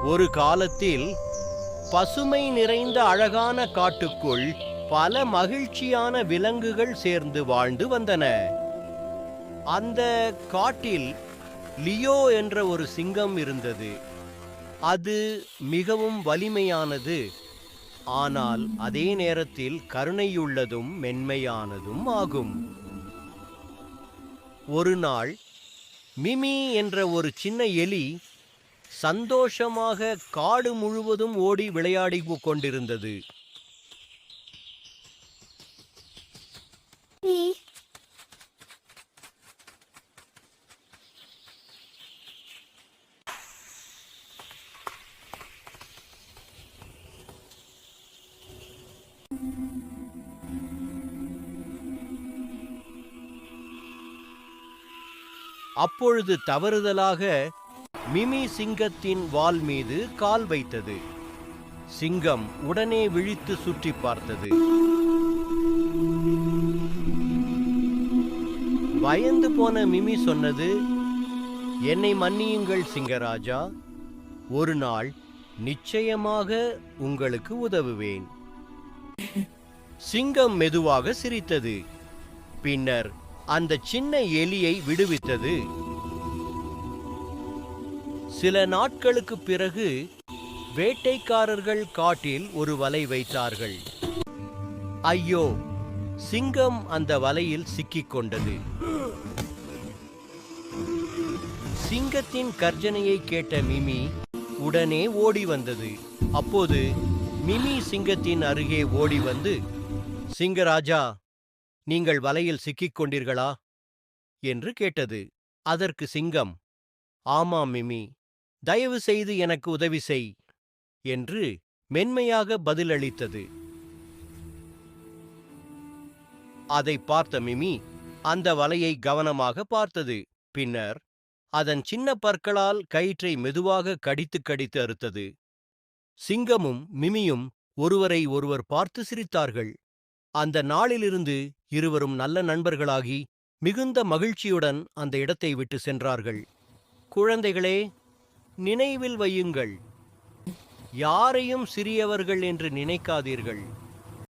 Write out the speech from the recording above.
ஒரு காலத்தில் பசுமை நிறைந்த அழகான காட்டுக்குள் பல மகிழ்ச்சியான விலங்குகள் சேர்ந்து வாழ்ந்து வந்தன. அந்த காட்டில் லியோ என்ற ஒரு சிங்கம் இருந்தது. அது மிகவும் வலிமையானது, ஆனால் அதே நேரத்தில் கருணையுள்ளதும் மென்மையானதும் ஆகும். ஒரு நாள் மிமி என்ற ஒரு சின்ன எலி சந்தோஷமாக காடு முழுவதும் ஓடி விளையாடி கொண்டிருந்தது. அப்பொழுது தவறுதலாக மிமி சிங்கத்தின் வால் மீது கால் வைத்தது. சிங்கம் உடனே விழித்து சுற்றி பார்த்தது. பயந்து போன மிமி சொன்னது, என்னை மன்னியுங்கள் சிங்கராஜா, ஒரு நாள் நிச்சயமாக உங்களுக்கு உதவுவேன். சிங்கம் மெதுவாக சிரித்தது. பின்னர் அந்த சின்ன எலியை விடுவித்தது. சில நாட்களுக்கு பிறகு வேட்டைக்காரர்கள் காட்டில் ஒரு வலை வைத்தார்கள். ஐயோ, சிங்கம் அந்த வலையில் சிக்கிக் கொண்டது. சிங்கத்தின் கர்ஜனையை கேட்ட மிமி உடனே ஓடி வந்தது. அப்போது மிமி சிங்கத்தின் அருகே ஓடி வந்து, சிங்கராஜா, நீங்கள் வலையில் சிக்கிக் கொண்டீர்களா என்று கேட்டது. அதற்கு சிங்கம், ஆமாம் மிமி, தயவு செய்து எனக்கு உதவி செய் என்று மென்மையாக பதிலளித்தது. அதை பார்த்த மிமி அந்த வலையை கவனமாக பார்த்தது. பின்னர் அதன் சின்ன பற்களால் கயிற்றை மெதுவாக கடித்து கடித்து அறுத்தது. சிங்கமும் மிமியும் ஒருவரை ஒருவர் பார்த்து சிரித்தார்கள். அந்த நாளிலிருந்து இருவரும் நல்ல நண்பர்களாகி மிகுந்த மகிழ்ச்சியுடன் அந்த இடத்தை விட்டு சென்றார்கள். குழந்தைகளே, நினைவில் வையுங்கள், யாரையும் சிறியவர்கள் என்று நினைக்காதீர்கள்.